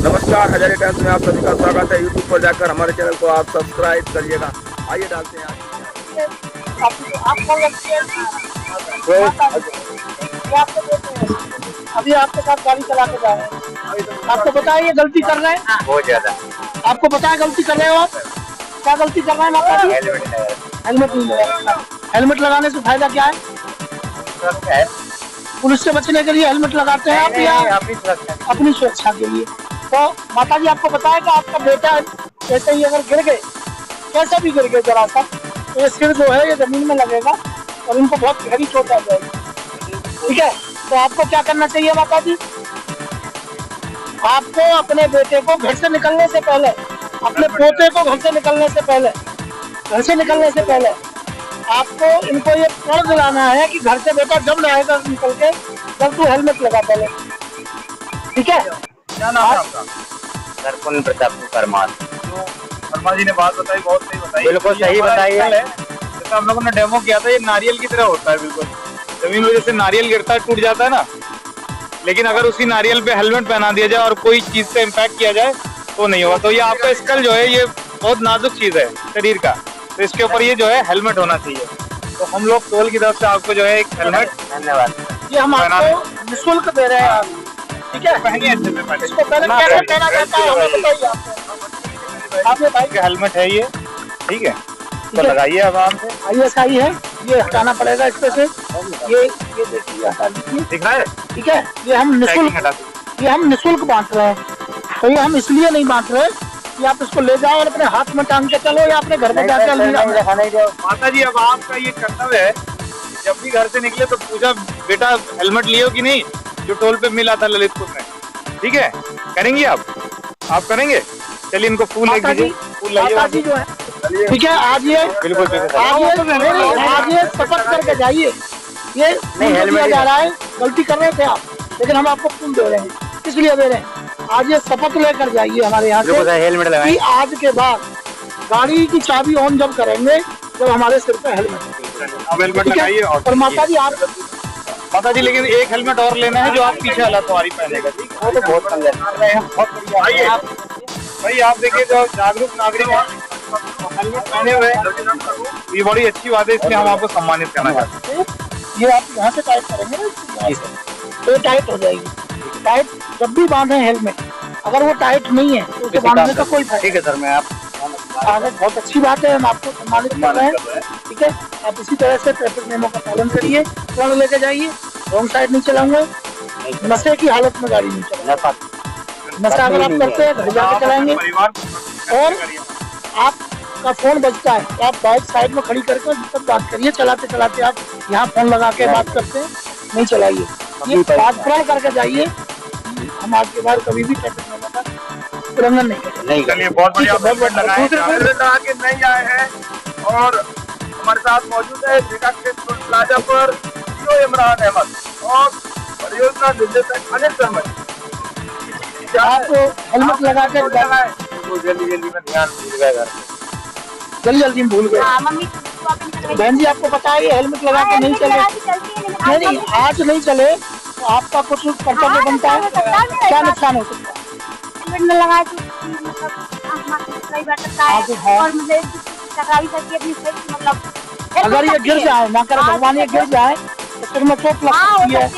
नमस्कार, हजारे टाइम्स में आप सभी का स्वागत है। यूट्यूब पर जाकर हमारे चैनल को आप सब्सक्राइब करिएगा। आइए डालते हैं अभी आपके साथ गाड़ी चला के जा रहे हैं, आपको पता है ये गलती कर रहे हैं बहुत ज्यादा। आपको पता है गलती कर रहे हो आप? क्या गलती कर रहे हैं माता जी? हेलमेट नहीं लगा। हेलमेट लगाने से फायदा क्या है? पुलिस से बचने के लिए हेलमेट लगाते हैं आप या अपनी सुरक्षा के लिए? तो माता जी आपको पता है कि आपका बेटा जैसे ही अगर गिर गए, कैसे भी गिर गए जरा सा, तो ये सिर जो है ये जमीन में लगेगा और इनको बहुत गहरी चोट आ जाएगी। ठीक है, तो आपको क्या करना चाहिए माता जी? आपको अपने बेटे को घर से निकलने से पहले, अपने पोते को घर से निकलने से पहले आपको इनको ये प्रण दिलाना है कि घर से बेटा जब आएगा निकल के, जब तू हेलमेट लगा पहले। ठीक है, क्या नाम है आपका? सरपुन प्रताप परमार। जो शर्मा जी ने बात बताई बहुत सही बताई, बिल्कुल सही बताई है। जैसे हम लोगों ने डेमो किया था, ये नारियल की तरह होता है। बिल्कुल जमीन में जैसे नारियल गिरता है, टूट जाता है ना, लेकिन अगर उसी नारियल पे हेलमेट पहना दिया जाए और कोई चीज से इम्पैक्ट किया जाए तो नहीं होगा। तो ये आपका स्कल जो है ये बहुत नाजुक चीज है शरीर का, तो इसके ऊपर ये जो है हेलमेट होना चाहिए। तो हम लोग टोल की तरफ से आपको जो है एक हेलमेट, धन्यवाद। ये हम आपको निःशुल्क दे रहे हैं। ठीक है, पहनिए अच्छे से पहले। इसको पहले कैसे पहना जाता है हमें बताइए आपको। आप ये भाई का हेलमेट है ये, ठीक है, तो लगाइए आराम से। ISI है, ये हटाना पड़ेगा इस पे से। ये देखिए हटा दीजिए, दिख रहा है? ठीक है। ये हम निःशुल्क बांट रहे हैं। तो ये हम इसलिए नहीं बांट रहे कि आप इसको ले जाओ और अपने हाथ में टांग के चलो या अपने घर में जाकर माता जी अब आपका ये कर्तव्य है, जब भी घर से निकले तो पूछा बेटा हेलमेट लियो कि नहीं, जो टोल पे मिला था ललितपुर में। ठीक है, करेंगी आप करेंगे? चलिए इनको फूल एक दीजिए, फूल लाइए जो है। ठीक है, आज ये शपथ करके जाइए। ये नहीं हेलमेट जा रहा है, गलती कर रहे थे आप, लेकिन हम आपको फूल दे रहे हैं। किस लिए दे रहे हैं? आज ये शपथ लेकर जाइए हमारे यहाँ से हेलमेट लगाइए। आज के बाद गाड़ी की चाबी ऑन जब करेंगे जब हमारे सिर पे हेलमेट लगाइए। और माता जी आप लेकिन एक हेलमेट और लेना है जो आप पीछे वाला सवारी पहनेगा। ठीक है, तो बहुत बढ़िया। भाई आप देखिए, जो जागरूक नागरिक है हेलमेट पहने हुए, ये बड़ी अच्छी बात है, इसलिए हम आपको सम्मानित करना चाहते हैं। ये आप यहाँ से टाइट करेंगे ना, तो टाइट हो जाएगी। टाइट जब भी बांधे हेलमेट, अगर वो टाइट नहीं है तो उसे बांधने का कोई फायदा। ठीक है सर, मैं आप आगे बहुत अच्छी बात है, हम आपको सम्मानित कर रहे हैं। ठीक है, आप इसी तरह से ट्रैफिक नियमों का पालन करिए, फोन लेके जाइए, रॉन्ग साइड नहीं चलाऊंगा, नशे की हालत में गाड़ी नहीं चलाऊंगा। नशा अगर आप करते हैं घर जाके चलाएंगे और आपका फोन बजता है तो आप बाइक साइड में खड़ी करके तब बात करिए। चलाते चलाते आप यहाँ फोन लगा के बात करते हैं, नहीं चलाइए। ये बात प्रण करके जाइए, हम आपके बाद कभी भी ट्रैफिक नियमों का उल्लंघन नहीं करेंगे। चलिए बहुत बढ़िया, हेलमेट लगा के नहीं आए हैं और हमारे साथ मौजूद है मेगा क्षेत्र प्लाजा पर CO इमरान अहमद और परियोजना निदेशक अनिल शर्मा। आप हेलमेट लगा के जल्दी में ध्यान भूल गए, जल्दी में भूल गए। बहन जी आपको पता है ये हेलमेट लगा के नहीं चले, नहीं आज नहीं चले तो आपका कुछ कर्तव्य बनता है, क्या नुकसान हो सकता है? हेलमेट में लगा के कई बार सकता है और मुझे टकरावी करके अपनी मतलब अगर ये गिर जाए, ना कर भगवान ये गिर जाए तो सिर में चोट लग सकती है,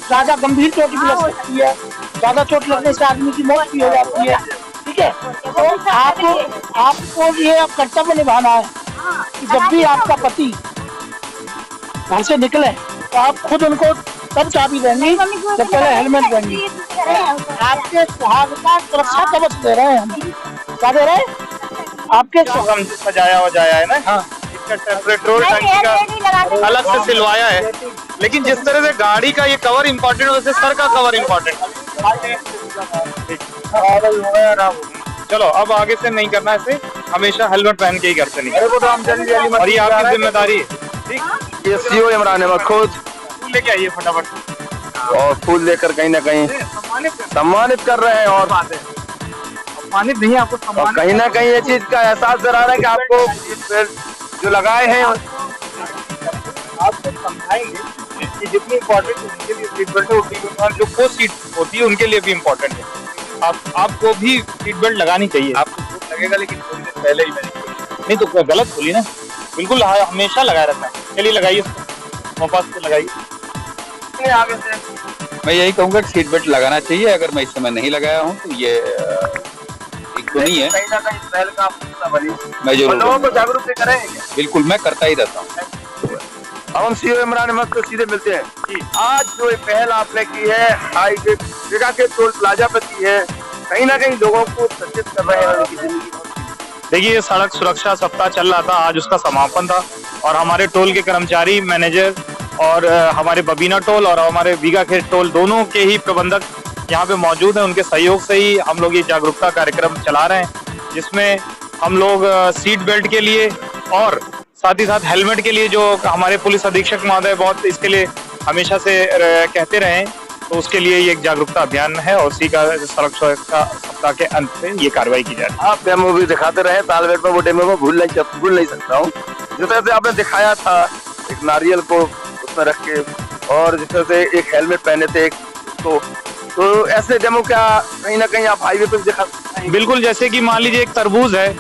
ज्यादा गंभीर चोट भी लग सकती है, ज्यादा चोट लगने से आदमी की मौत भी हो जाती है। ठीक है, तो आपको ये कर्तव्य निभाना है कि जब भी आपका पति घर से निकले तो आप खुद उनको तब चाबी देंगी जब पहले हेलमेट देंगी। आपके सुहाग का सुरक्षा कवच दे रहे हैं हम। क्या दे रहे हैं? आपके सजाया वजाया है ना, हाँ, इसका पेट्रोल टंकी का अलग से सिलवाया है, लेकिन जिस तरह से गाड़ी का ये कवर इम्पोर्टेंट है वैसे सर का कवर इम्पोर्टेंट है। चलो अब आगे से नहीं करना ऐसे, हमेशा हेलमेट पहन के ही घर से निकले और ये आपकी जिम्मेदारी है। ठीक, ये CO इमरान अहमद खुद फूल लेके आइए फटाफट, और फूल लेकर कहीं ना कहीं सम्मानित कर रहे हैं। और सम्मानित नहीं, आपको कहीं ना कहीं ये चीज का एहसास दिला रहा है कि आपको जो लगाए हैं आपको समझाएंगे कि जितनी इम्पोर्टेंट उनके लिए सीट बेल्ट होती है और जो को सीट होती है उनके लिए भी इम्पोर्टेंट है। आपको भी सीट बेल्ट लगानी चाहिए। आपको चोट लगेगा, लेकिन थोड़ी देर पहले ही मैंने नहीं तो गलत बोली ना, बिल्कुल हमेशा लगाए रखना। चलिए लगाइए, वापस से लगाइए आगे से। मैं यही कहूँगा कि सीट बेल्ट लगाना चाहिए। अगर मैं इस समय नहीं लगाया हूँ तो ये ठीक तो नहीं है। कहीं ना कहीं पहल का हिस्सा बनी। मैं जरूर लोगों को जागरूक करेंगे। बिल्कुल, मैं करता ही रहता हूँ। अब हम सीओ इमरान अहमद से सीधे मिलते हैं। आज जो पहल आपने की है हाईवे जगह के टोल प्लाजा पे की है, कहीं ना कहीं लोगों को सचेत कर रहे हैं उनकी जिंदगी। देखिए, ये सड़क सुरक्षा सप्ताह चल रहा था, आज उसका समापन था और हमारे टोल के कर्मचारी, मैनेजर और हमारे बबीना टोल और हमारे बीघा खेत टोल दोनों के ही प्रबंधक यहाँ पे मौजूद हैं। उनके सहयोग से ही हम लोग ये जागरूकता कार्यक्रम चला रहे हैं, जिसमें हम लोग सीट बेल्ट के लिए और साथ ही साथ हेलमेट के लिए, जो हमारे पुलिस अधीक्षक महोदय बहुत इसके लिए हमेशा से कहते रहे हैं, तो उसके लिए ये एक जागरूकता अभियान है और उसी का सड़क सुरक्षा सप्ताह के अंत में ये कार्रवाई की जाए। आप डेमो भी दिखाते रहे तालबेट में, वो डेमो में भूल नहीं सकता हूँ। जिस तरह से आपने दिखाया था एक नारियल को उसमें रख के, और जिस तरह से एक हेलमेट पहने थे एक तो ऐसे डेमो क्या कहीं ना कहीं आप हाईवे पे दिखा सकते हैं? बिल्कुल, जैसे कि मान लीजिए एक तरबूज है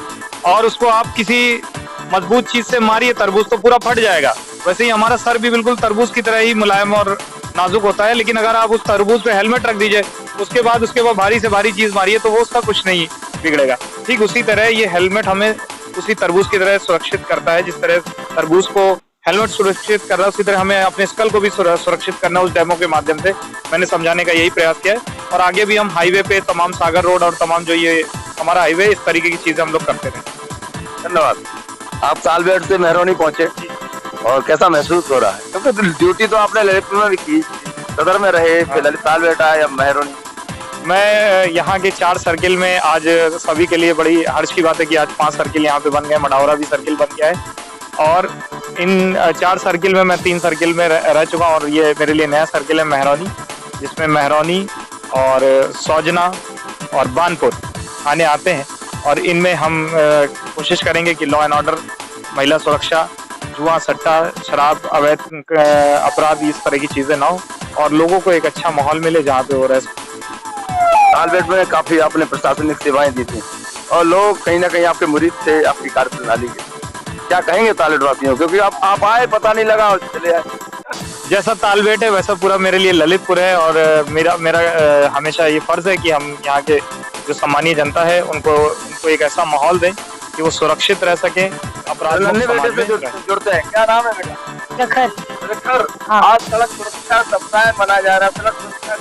और उसको आप किसी मजबूत चीज से मारिए, तरबूज तो पूरा फट जाएगा। वैसे ही हमारा सर भी बिल्कुल तरबूज की तरह ही मुलायम और नाजुक होता है, लेकिन अगर आप उस तरबूज पे हेलमेट रख दीजिए, उसके बाद भारी से भारी चीज मारिए तो वो उसका कुछ नहीं बिगड़ेगा। ठीक उसी तरह ये हेलमेट हमें उसी तरबूज की तरह सुरक्षित करता है। जिस तरह तरबूज को हेलमेट सुरक्षित कर रहा है, उसी तरह हमें अपने स्कल को भी सुरक्षित करना। उस डेमो के माध्यम से मैंने समझाने का यही प्रयास किया है और आगे भी हम हाईवे पे तमाम सागर रोड और तमाम जो ये हमारा हाईवे, इस तरीके की चीजें हम लोग करते रहे। धन्यवाद। आप तालबेट से मेहरौनी पहुंचे और कैसा महसूस हो रहा है? क्योंकि ड्यूटी तो आपने ललितपुर में भी की, सदर में रहे, फिर ललित तालबेट आया या मेहरौनी? मैं यहाँ के 4 सर्किल में, आज सभी के लिए बड़ी हर्ष की बात है कि आज 5 सर्किल यहाँ पे बन गए, मढ़ौरा भी सर्किल बन गया है और इन 4 सर्किल में मैं 3 सर्किल में रह चुका हूँ और ये मेरे लिए नया सर्किल है मेहरौनी, जिसमें मेहरौनी और सौजना और बानपुर थाने आते हैं और इनमें हम कोशिश करेंगे कि लॉ एंड ऑर्डर, महिला सुरक्षा, जुआ, सट्टा, शराब, अवैध अपराध, इस तरह की चीजें ना हो और लोगों को एक अच्छा माहौल मिले जहाँ पे वो रह सके। तालबेट में काफी आपने प्रशासनिक सेवाएं दी थी और लोग कहीं ना कहीं आपके मुरीद थे आपकी कार्यप्रणाली के। क्या कहेंगे तालबेट वासियों, क्योंकि आप आए पता नहीं लगा और चले आए? जैसा तालबेट है वैसा पूरा मेरे लिए ललितपुर है और मेरा हमेशा ये फर्ज है कि हम यहाँ के जो सम्मानीय जनता है उनको एक ऐसा माहौल दें कि वो सुरक्षित रह सके, अपराध से जुड़ते हैं। क्या नाम है बेटा? प्रखर। आज सड़क सुरक्षा सप्ताह मनाया जा रहा है, सड़क सुरक्षा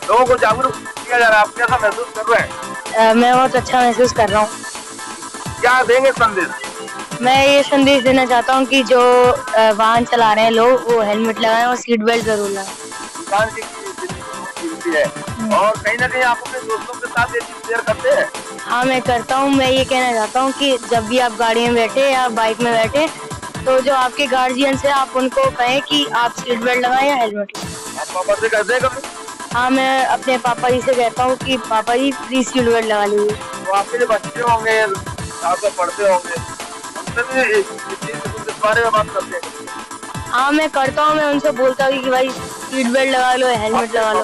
लोगों को जागरूक किया जा रहा है, आप कैसा महसूस कर रहे हैं? मैं बहुत अच्छा महसूस कर रहा हूँ। क्या देंगे संदेश? मैं ये संदेश देना चाहता हूँ कि जो वाहन चला रहे हैं लोग, वो हेलमेट लगाएं और सीट बेल्ट जरूर लगाएं। है और कहीं ना कहीं आप अपने दोस्तों के साथ ये चीज शेयर करते हैं? हाँ, मैं करता हूँ। मैं ये कहना चाहता हूँ कि जब भी आप गाड़ी में बैठे या बाइक में बैठे, तो जो आपके गार्जियन है आप उनको कहें कि आप सीट बेल्ट लगाएं या हेलमेट लगाएं। आप पापा से कहते हैं कभी? हाँ, मैं अपने पापा जी से कहता हूँ कि पापा जी प्लीज सीट बेल्ट लगा लीजिए। तो आपके जो बच्चे होंगे, आप पढ़ते होंगे, उनसे भी इस बारे में बात करते हैं? हाँ, मैं करता हूँ। मैं उनसे बोलता हूँ कि भाई सीट बेल्ट लगा लो, हेलमेट लगा लो।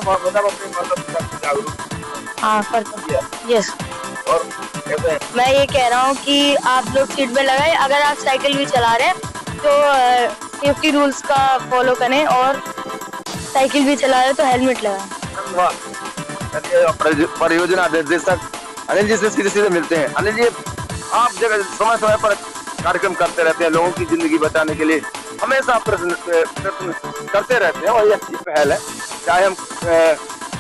हाँ, करता हूँ। यस। और मैं ये कह रहा हूँ कि आप लोग सीट बेल्ट लगाएं। अगर आप साइकिल भी चला रहे हैं तो सेफ्टी रूल्स का फॉलो करें और साइकिल भी चला रहे हैं तो हेलमेट लगाएं। परियोजना निर्देशक अनिल जी से सीधे मिलते हैं। अनिल जी, आप जगह समय पर कार्यक्रम करते रहते हैं, लोगों की जिंदगी बचाने के लिए हमेशा प्रश्न करते रहते हैं और ये अच्छी पहल है। चाहे हम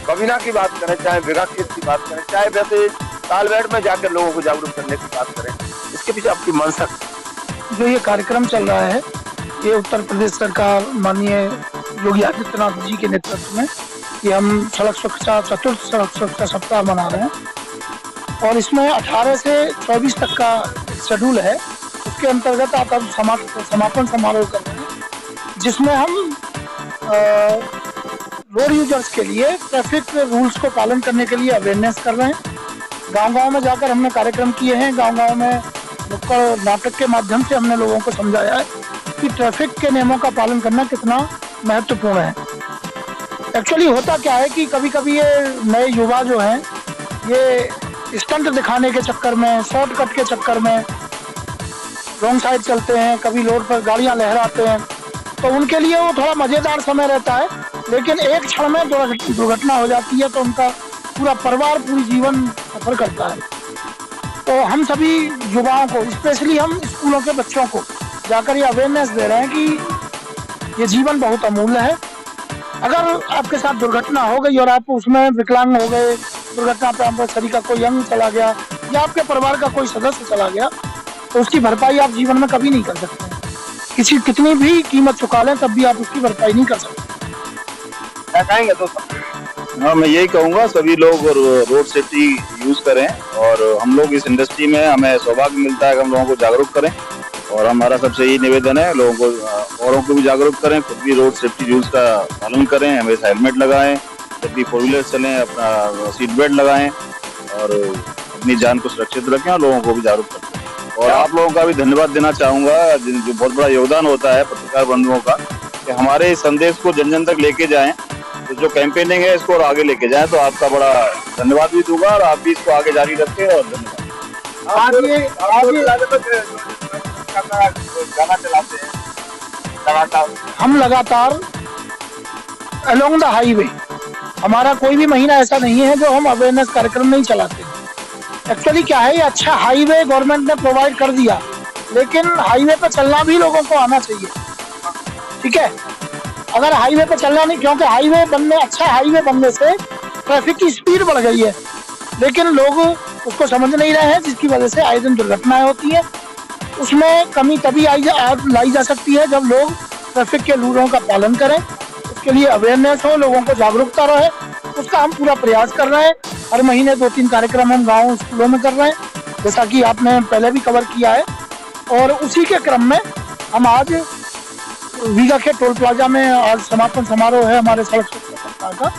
बबीना की बात करें, चाहे बीघा खेत की बात करें, चाहे वैसे तालबेट में जाकर लोगों को जागरूक करने की बात करें, इसके पीछे आपकी मंशा? जो ये कार्यक्रम चल रहा है, ये उत्तर प्रदेश सरकार माननीय योगी आदित्यनाथ जी के नेतृत्व में ये हम सड़क सुरक्षा, चतुर्थ सड़क सुरक्षा सप्ताह मना रहे हैं और इसमें 18 से 24 तक का शेड्यूल है। उसके अंतर्गत आप अब समापन समारोह कर रहे हैं, जिसमें हम रोड यूजर्स के लिए ट्रैफिक रूल्स को पालन करने के लिए अवेयरनेस कर रहे हैं। गांव-गांव में जाकर हमने कार्यक्रम किए हैं। गांव-गांव में नुक्कड़ नाटक के माध्यम से हमने लोगों को समझाया है कि ट्रैफिक के नियमों का पालन करना कितना महत्वपूर्ण है। एक्चुअली होता क्या है कि कभी कभी ये नए युवा जो हैं ये स्टंट दिखाने के चक्कर में, शॉर्टकट के चक्कर में रॉन्ग साइड चलते हैं, कभी रोड पर गाड़ियां लहराते हैं, तो उनके लिए वो थोड़ा मज़ेदार समय रहता है, लेकिन एक क्षण में दुर्घटना हो जाती है तो उनका पूरा परिवार पूरी जीवन सफर करता है। तो हम सभी युवाओं को, स्पेशली हम स्कूलों के बच्चों को जाकर ये अवेयरनेस दे रहे हैं कि ये जीवन बहुत अमूल्य है। अगर आपके साथ दुर्घटना हो गई और आप उसमें विकलांग हो गए, दुर्घटना पे आपके शरीर का कोई अंग चला गया या आपके परिवार का कोई सदस्य चला गया, तो उसकी भरपाई आप जीवन में कभी नहीं कर सकते हैं। कितनी भी कीमत चुका लें तब भी आप उसकी भरपाई नहीं कर सकते। क्या कहेंगे दोस्तों? हाँ, मैं यही कहूँगा सभी लोग रोड सेफ्टी यूज करें, और हम लोग इस इंडस्ट्री में हमें सौभाग्य मिलता है कि हम लोगों को जागरूक करें, और हमारा सबसे यही निवेदन है लोगों को, औरों को भी जागरूक करें, खुद भी रोड सेफ्टी रूल्स का पालन करें, हमेशा हेलमेट लगाएं, जब भी 4 व्हीलर चलें अपना सीट बेल्ट लगाएं और अपनी जान को सुरक्षित रखें और लोगों को भी जागरूक करें। और आप लोगों का भी धन्यवाद देना चाहूँगा, जो बहुत बड़ा योगदान होता है पत्रकार बंधुओं का, कि हमारे इस संदेश को जन जन तक लेके जाएं, तो जो कैंपेनिंग है इसको और आगे लेके जाएं, तो आपका बड़ा धन्यवाद भी दूंगा और आप भी इसको आगे जारी रखें। और धन्यवाद। गाना चलाते हैं लगातार, हम लगातार अलोंग द हाईवे, हमारा कोई भी महीना ऐसा नहीं है जो हम अवेयरनेस कार्यक्रम नहीं चलाते। एक्चुअली क्या है, ये अच्छा हाईवे गवर्नमेंट ने प्रोवाइड कर दिया, लेकिन हाईवे पे चलना भी लोगों को आना चाहिए। ठीक है, अगर हाईवे पे चलना नहीं, क्योंकि हाईवे बनने, अच्छा हाईवे बनने से ट्रैफिक की स्पीड बढ़ गई है, लेकिन लोग उसको समझ नहीं रहे हैं, जिसकी वजह से आए दिन दुर्घटनाएं होती है। उसमें कमी तभी लाई जा सकती है जब लोग ट्रैफिक के रूलों का पालन करें, उसके लिए अवेयरनेस हो, लोगों को जागरूकता रहे, उसका हम पूरा प्रयास कर रहे हैं। हर महीने 2-3 कार्यक्रम हम गाँव स्कूलों में कर रहे हैं, जैसा कि आपने पहले भी कवर किया है। और उसी के क्रम में हम आज वीगा के टोल प्लाजा में आज समापन समारोह है हमारे सड़क सुरक्षा सप्ताह का,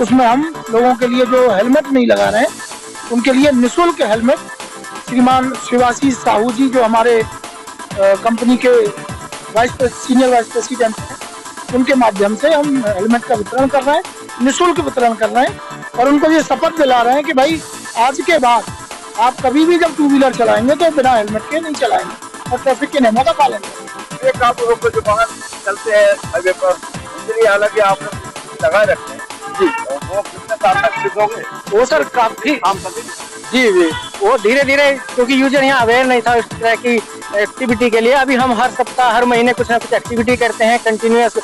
उसमें हम लोगों के लिए जो हेलमेट नहीं लगा रहे हैं उनके लिए निःशुल्क हेलमेट श्रीमान शिवाशीष साहू जी, जो हमारे कंपनी के सीनियर वाइस प्रेसिडेंट हैं, उनके माध्यम से हम हेलमेट का वितरण कर रहे हैं, निःशुल्क वितरण कर रहे हैं, और उनको ये शपथ दिला रहे हैं कि भाई आज के बाद आप कभी भी जब 2 व्हीलर चलाएंगे तो बिना हेलमेट के नहीं चलाएंगे और ट्रैफिक के नियमों का पालन करेंगे। एक आप लोग जो वाहन चलते हैं हाईवे पर, उसके लिए हालांकि आप लगाए रखते हैं जी, वो कितने साल तक सिद्ध होंगे? वो सर काफी जी, वो धीरे धीरे, क्योंकि यूजर यहाँ अवेयर नहीं था इस तरह की एक्टिविटी के लिए। अभी हम हर सप्ताह, हर महीने कुछ ना कुछ एक्टिविटी करते हैं कंटिन्यूअस।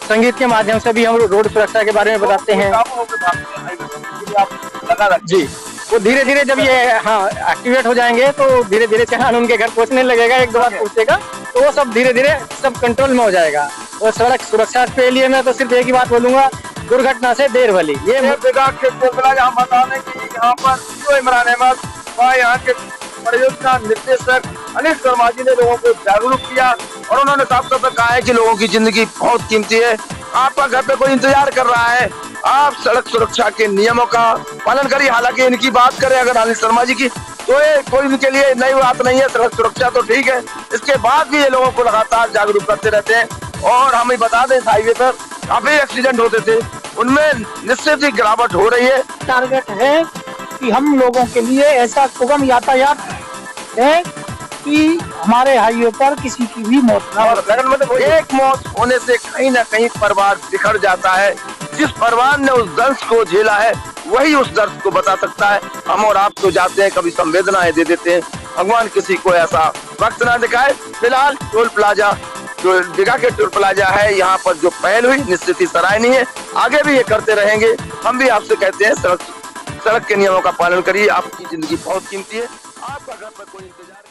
संगीत के माध्यम से भी हम रोड सुरक्षा के बारे में बताते हैं जी। वो धीरे धीरे जब ये एक्टिवेट हो जाएंगे तो धीरे धीरे चालान उनके घर पहुंचने लगेगा, 1-2 बार पहुंचेगा, तो वो सब धीरे धीरे सब कंट्रोल में हो जाएगा। और सड़क सुरक्षा के लिए मैं तो सिर्फ एक ही बात बोलूंगा, दुर्घटना से देर भली। ये हम बता दें कि यहाँ पर इमरान अहमद और यहाँ के परियोजना निर्देशक अनिल शर्मा जी ने लोगों को जागरूक किया, और उन्होंने साफ तौर पर कहा है कि लोगों की जिंदगी बहुत कीमती है। आपका घर पे कोई इंतजार कर रहा है, आप सड़क सुरक्षा के नियमों का पालन करिए। हालांकि इनकी बात करें अगर अनिल शर्मा जी की, तो ये कोई इनके लिए नई बात नहीं है, सड़क सुरक्षा तो ठीक है, इसके बाद भी ये लोगों को लगातार जागरूक करते रहते हैं। और हम ही बता दें, इस हाईवे पर काफी एक्सीडेंट होते थे, उनमें निश्चित ही गिरावट हो रही है। टारगेट है कि हम लोगों के लिए ऐसा सुगम यातायात है कि हमारे हाईवे पर किसी की भी मौत ना हो। लगन मतलब एक मौत होने से कहीं ना कहीं परिवार बिखर जाता है। जिस परिवार ने उस दर्द को झेला है वही उस दर्द को बता सकता है। हम और आप तो जाते हैं, कभी संवेदनाएं दे देते हैं, भगवान किसी को ऐसा वक्त ना दिखाए। फिलहाल टोल प्लाजा, जो वीगा के टोल प्लाजा है, यहाँ पर जो पहल हुई निश्चित ही सराहनीय है, आगे भी ये करते रहेंगे। हम भी आपसे कहते हैं सड़क के नियमों का पालन करिए, आपकी जिंदगी बहुत कीमती है, आपका घर पर कोई इंतजार